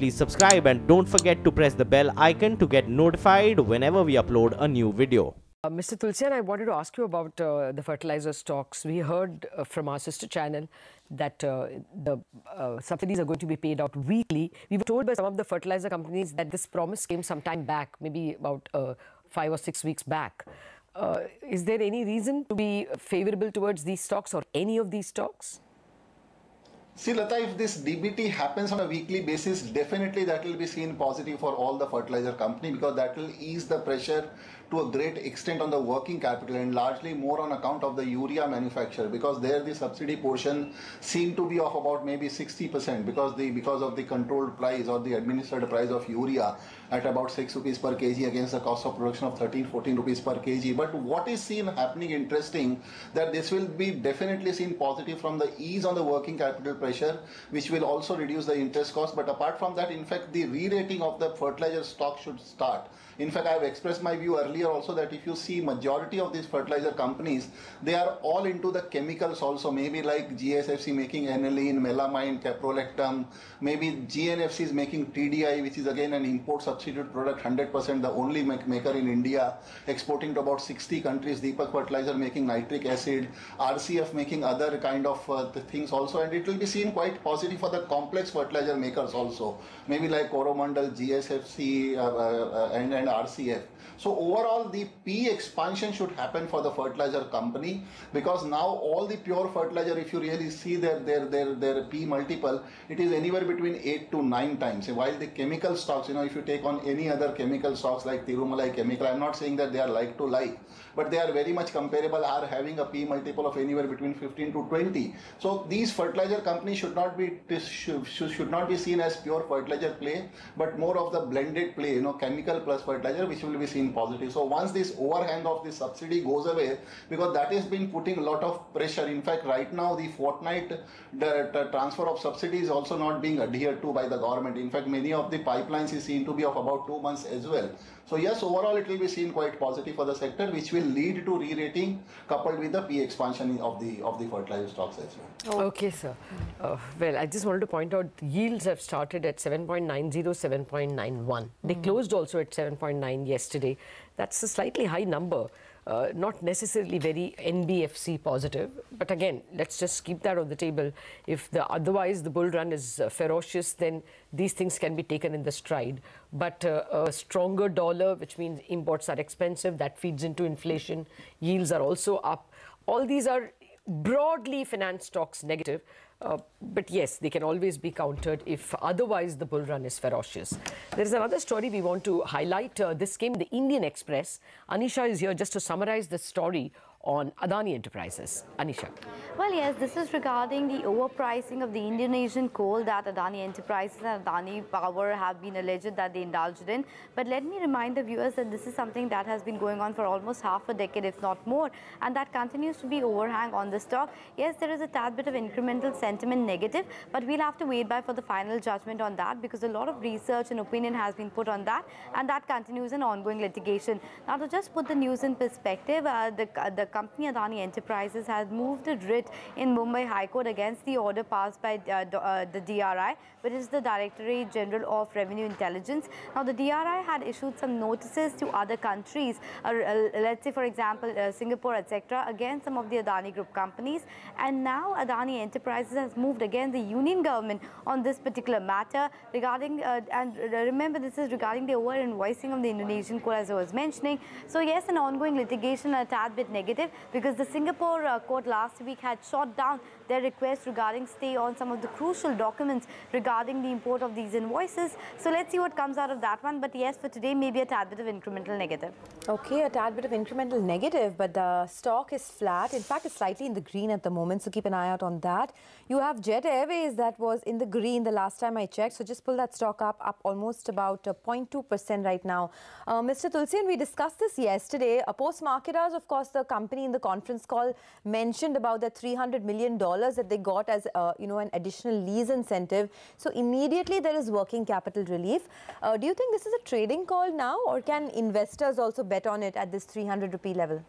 please subscribe and don't forget to press the bell icon to get notified whenever we upload a new video. Mr. Tulsian, I wanted to ask you about the fertilizer stocks. We heard from our sister channel that the subsidies are going to be paid out weekly. We were told by some of the fertilizer companies that this promise came some time back, maybe about 5 or 6 weeks back. Is there any reason to be favorable towards these stocks or any of these stocks? See, Lata, if this DBT happens on a weekly basis, definitely that will be seen positive for all the fertilizer company, because that will ease the pressure to a great extent on the working capital and largely more on account of the urea manufacturer, because there the subsidy portion seem to be of about maybe 60% because of the controlled price or the administered price of urea at about 6 rupees per kg against the cost of production of 13-14 rupees per kg. But what is seen happening interesting, that this will be definitely seen positive from the ease on the working capital pressure, which will also reduce the interest cost. But apart from that, in fact, the re-rating of the fertilizer stock should start. In fact, I have expressed my view earlier also that if you see majority of these fertilizer companies, they are all into the chemicals also, maybe like GSFC making aniline, melamine, caprolactam, maybe GNFC is making TDI, which is again an import substitute product, 100%, the only maker in India, exporting to about 60 countries, Deepak Fertilizer making nitric acid, RCF making other kind of things also, and it will be seen quite positive for the complex fertilizer makers also, maybe like Coromandel, GSFC and RCF. So overall, the P expansion should happen for the fertilizer company, because now all the pure fertilizer, if you really see their P multiple, it is anywhere between 8 to 9 times. While the chemical stocks, if you take on any other chemical stocks like Tirumalai Chemical, I'm not saying that they are like to like, but they are very much comparable, are having a P multiple of anywhere between 15 to 20. So these fertilizer companies should not be seen as pure fertilizer play, but more of the blended play, chemical plus fertilizer, which will be seen positive. So once this overhang of the subsidy goes away, because that has been putting a lot of pressure. In fact, right now the fortnight the transfer of subsidy is also not being adhered to by the government. In fact, many of the pipelines is seen to be of about 2 months as well. So yes, overall it will be seen quite positive for the sector, which will lead to re-rating coupled with the P expansion of the fertilizer stocks as well. Okay, sir. Well, I just wanted to point out yields have started at 7.90, 7.91. They closed also at 7.9 yesterday. That's a slightly high number. Not necessarily very NBFC positive, but again, let's just keep that on the table. If otherwise the bull run is ferocious, then these things can be taken in the stride. But a stronger dollar, which means imports are expensive, that feeds into inflation. Yields are also up. All these are broadly finance stocks negative. But yes, they can always be countered if otherwise the bull run is ferocious. There is another story we want to highlight. This came in the Indian Express. Anisha is here just to summarize the story on Adani Enterprises. Anisha. Well, yes, this is regarding the overpricing of the Indonesian coal that Adani Enterprises and Adani Power have been alleged that they indulged in. But let me remind the viewers that this is something that has been going on for almost half a decade, if not more, and that continues to be overhang on the stock. Yes, there is a tad bit of incremental sentiment negative, but we'll have to wait for the final judgment on that, because a lot of research and opinion has been put on that, and that continues in ongoing litigation. Now, to just put the news in perspective, the company Adani Enterprises has moved a writ in Mumbai High Court against the order passed by the DRI, which is the Directorate General of Revenue Intelligence. Now, the DRI had issued some notices to other countries, let's say, for example, Singapore, etc., against some of the Adani Group companies. And now Adani Enterprises has moved against the Union government on this particular matter regarding, and remember, this is regarding the over-invoicing of the Indonesian coal, as I was mentioning. So, yes, an ongoing litigation, a tad bit negative, because the Singapore court last week had shot down their request regarding stay on some of the crucial documents regarding the import of these invoices. So let's see what comes out of that one. But yes, for today, maybe a tad bit of incremental negative. Okay, a tad bit of incremental negative, but the stock is flat. In fact, it's slightly in the green at the moment, so keep an eye out on that. You have Jet Airways that was in the green the last time I checked, so just pull that stock up almost about 0.2% right now. Mr. Tulsian, we discussed this yesterday. Post-marketers, of course, the company in the conference call mentioned about the $300 million that they got as an additional lease incentive. So immediately there is working capital relief. Do you think this is a trading call now, or can investors also bet on it at this 300 rupee level?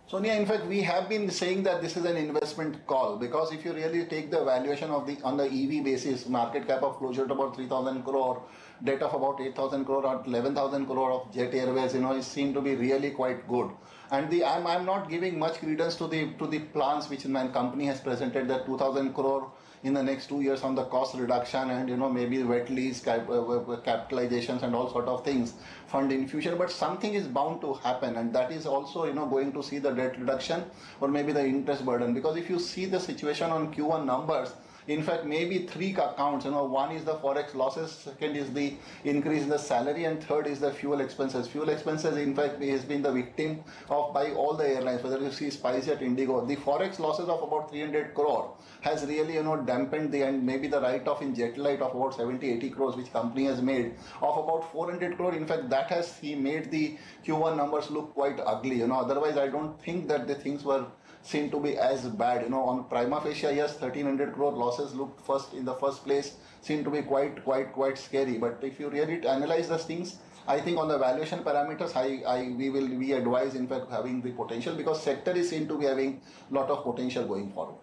Sonia, in fact, we have been saying that this is an investment call, because if you really take the valuation of on the EV basis, market cap of closer to about 3,000 crore, debt of about 8,000 crore or 11,000 crore of Jet Airways, it seemed to be really quite good. And I'm not giving much credence to the plans which my company has presented, that 2,000 crore in the next 2 years on the cost reduction and maybe wet lease capitalizations and all sort of things, fund infusion. But something is bound to happen, and that is also going to see the debt reduction or maybe the interest burden. Because if you see the situation on Q1 numbers, in fact, maybe three accounts. One is the forex losses, second is the increase in the salary, and third is the fuel expenses. Fuel expenses, in fact, has been the victim of by all the airlines, whether you see SpiceJet, Indigo. The forex losses of about 300 crore has really dampened and maybe the write-off in Jetlight of about 70-80 crores, which company has made, of about 400 crore. In fact, that has made the Q1 numbers look quite ugly. Otherwise, I don't think that the things seem to be as bad. On prima facie, yes, 1,300 crore losses looked in the first place seem to be quite scary. But if you really analyze the things, I think on the valuation parameters, we advise, in fact, having the potential, because sector is seen to be having a lot of potential going forward.